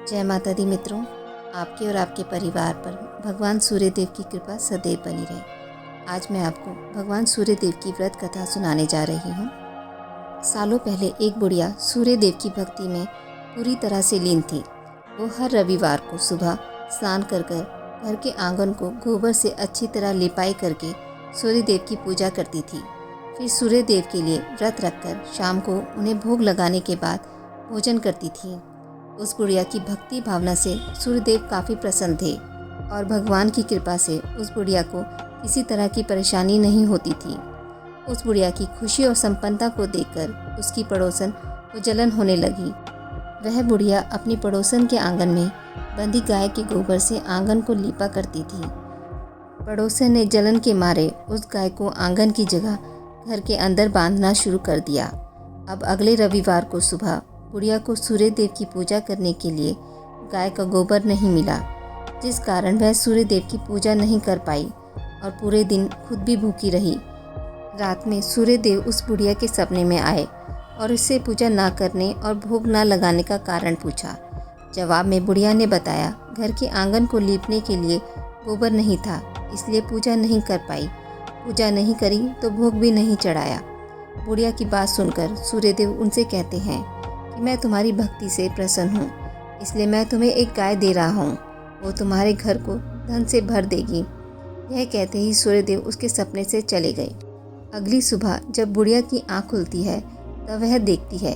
जय माता दी मित्रों, आपके और आपके परिवार पर भगवान सूर्य देव की कृपा सदैव बनी रहे। आज मैं आपको भगवान सूर्य देव की व्रत कथा सुनाने जा रही हूँ। सालों पहले एक बुढ़िया सूर्य देव की भक्ति में पूरी तरह से लीन थी। वो हर रविवार को सुबह स्नान कर घर के आंगन को गोबर से अच्छी तरह लिपाई करके सूर्य देव की पूजा करती थी। फिर सूर्य देव के लिए व्रत रखकर शाम को उन्हें भोग लगाने के बाद भोजन करती थी। उस बुढ़िया की भक्ति भावना से सूर्यदेव काफ़ी प्रसन्न थे और भगवान की कृपा से उस बुढ़िया को किसी तरह की परेशानी नहीं होती थी। उस बुढ़िया की खुशी और संपन्नता को देखकर उसकी पड़ोसन को जलन होने लगी। वह बुढ़िया अपनी पड़ोसन के आंगन में बंधी गाय के गोबर से आंगन को लीपा करती थी। पड़ोसन ने जलन के मारे उस गाय को आंगन की जगह घर के अंदर बांधना शुरू कर दिया। अब अगले रविवार को सुबह बुढ़िया को सूर्य देव की पूजा करने के लिए गाय का गोबर नहीं मिला, जिस कारण वह सूर्य देव की पूजा नहीं कर पाई और पूरे दिन खुद भी भूखी रही। रात में सूर्य देव उस बुढ़िया के सपने में आए और उससे पूजा ना करने और भोग ना लगाने का कारण पूछा। जवाब में बुढ़िया ने बताया, घर के आंगन को लीपने के लिए गोबर नहीं था, इसलिए पूजा नहीं कर पाई। पूजा नहीं करी तो भोग भी नहीं चढ़ाया। बुढ़िया की बात सुनकर सूर्यदेव उनसे कहते हैं कि मैं तुम्हारी भक्ति से प्रसन्न हूँ, इसलिए मैं तुम्हें एक गाय दे रहा हूँ। वो तुम्हारे घर को धन से भर देगी। यह कहते ही सूर्यदेव उसके सपने से चले गए। अगली सुबह जब बुढ़िया की आँख खुलती है तब वह देखती है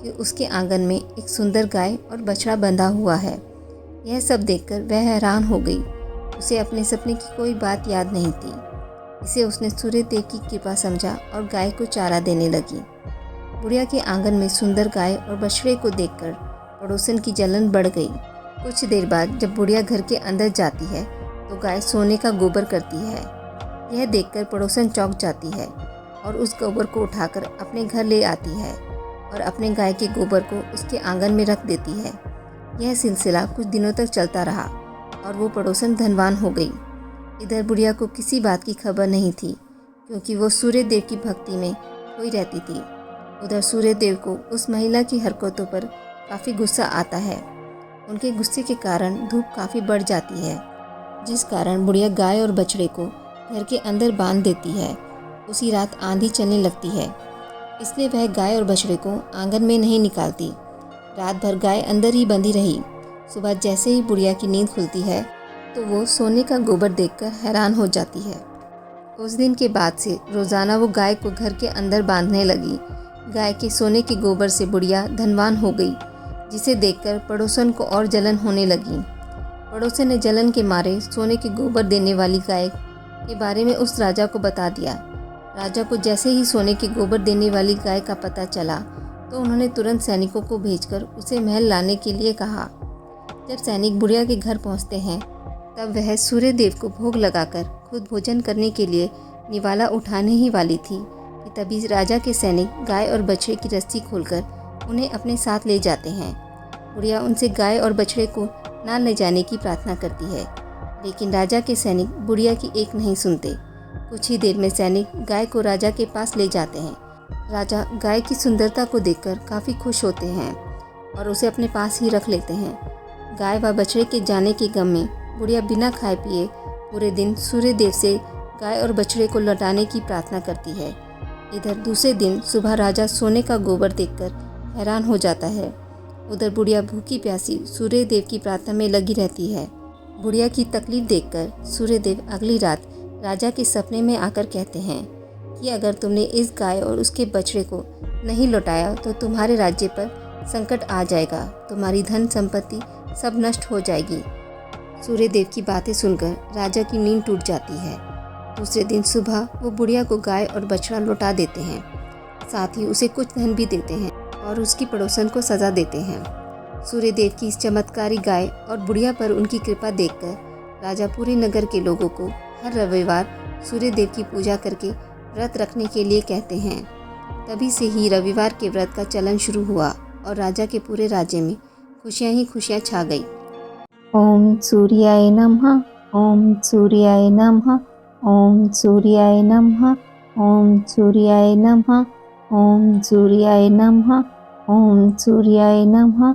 कि उसके आंगन में एक सुंदर गाय और बछड़ा बंधा हुआ है। यह सब देखकर वह हैरान हो गई। उसे अपने सपने की कोई बात याद नहीं थी। इसे उसने सूर्य देव की कृपा समझा और गाय को चारा देने लगी। बुढ़िया के आंगन में सुंदर गाय और बछड़े को देखकर पड़ोसन की जलन बढ़ गई। कुछ देर बाद जब बुढ़िया घर के अंदर जाती है तो गाय सोने का गोबर करती है। यह देखकर पड़ोसन चौंक जाती है और उस गोबर को उठाकर अपने घर ले आती है और अपने गाय के गोबर को उसके आंगन में रख देती है। यह सिलसिला कुछ दिनों तक चलता रहा और वो पड़ोसन धनवान हो गई। इधर बुढ़िया को किसी बात की खबर नहीं थी, क्योंकि वो सूर्य देव की भक्ति में खोई रहती थी। उधर सूर्य देव को उस महिला की हरकतों पर काफ़ी गुस्सा आता है। उनके गुस्से के कारण धूप काफ़ी बढ़ जाती है, जिस कारण बुढ़िया गाय और बछड़े को घर के अंदर बांध देती है। उसी रात आंधी चलने लगती है, इसलिए वह गाय और बछड़े को आंगन में नहीं निकालती। रात भर गाय अंदर ही बंधी रही। सुबह जैसे ही बुढ़िया की नींद खुलती है तो वो सोने का गोबर देखकर हैरान हो जाती है। उस दिन के बाद से रोज़ाना वो गाय को घर के अंदर बांधने लगी। गाय के सोने के गोबर से बुढ़िया धनवान हो गई, जिसे देखकर पड़ोसन को और जलन होने लगी। पड़ोसन ने जलन के मारे सोने के गोबर देने वाली गाय के बारे में उस राजा को बता दिया। राजा को जैसे ही सोने के गोबर देने वाली गाय का पता चला तो उन्होंने तुरंत सैनिकों को भेजकर उसे महल लाने के लिए कहा। जब सैनिक बुढ़िया के घर पहुंचते हैं तब वह सूर्य देव को भोग लगाकर खुद भोजन करने के लिए निवाला उठाने ही वाली थी कि तभी राजा के सैनिक गाय और बछड़े की रस्सी खोलकर उन्हें अपने साथ ले जाते हैं। बुढ़िया उनसे गाय और बछड़े को ना ले जाने की प्रार्थना करती है, लेकिन राजा के सैनिक बुढ़िया की एक नहीं सुनते। कुछ ही देर में सैनिक गाय को राजा के पास ले जाते हैं। राजा गाय की सुंदरता को देखकर काफ़ी खुश होते हैं और उसे अपने पास ही रख लेते हैं। गाय व बछड़े के जाने के गम में बुढ़िया बिना खाए पिए पूरे दिन सूर्य देव से गाय और बछड़े को लौटाने की प्रार्थना करती है। इधर दूसरे दिन सुबह राजा सोने का गोबर देखकर हैरान हो जाता है। उधर बुढ़िया भूखी प्यासी सूर्य देव की प्रार्थना में लगी रहती है। बुढ़िया की तकलीफ देखकर सूर्य देव अगली रात राजा के सपने में आकर कहते हैं कि अगर तुमने इस गाय और उसके बछड़े को नहीं लौटाया तो तुम्हारे राज्य पर संकट आ जाएगा, तुम्हारी धन संपत्ति सब नष्ट हो जाएगी। सूर्य देव की बातें सुनकर राजा की नींद टूट जाती है। दूसरे दिन सुबह वो बुढ़िया को गाय और बछड़ा लौटा देते हैं, साथ ही उसे कुछ धन भी देते हैं और उसकी पड़ोसन को सज़ा देते हैं। सूर्य देव की इस चमत्कारी गाय और बुढ़िया पर उनकी कृपा देखकर राजा पूरे नगर के लोगों को हर रविवार सूर्य देव की पूजा करके व्रत रखने के लिए कहते हैं। तभी से ही रविवार के व्रत का चलन शुरू हुआ और राजा के पूरे राज्य में खुशियाँ ही खुशियाँ छा गई। ओम सूर्याय नमः। ओम सूर्याय नमः। ओम सूर्याय नमः। ओम सूर्याय नमः। ओम सूर्याय नमः। ओम सूर्याय नमः।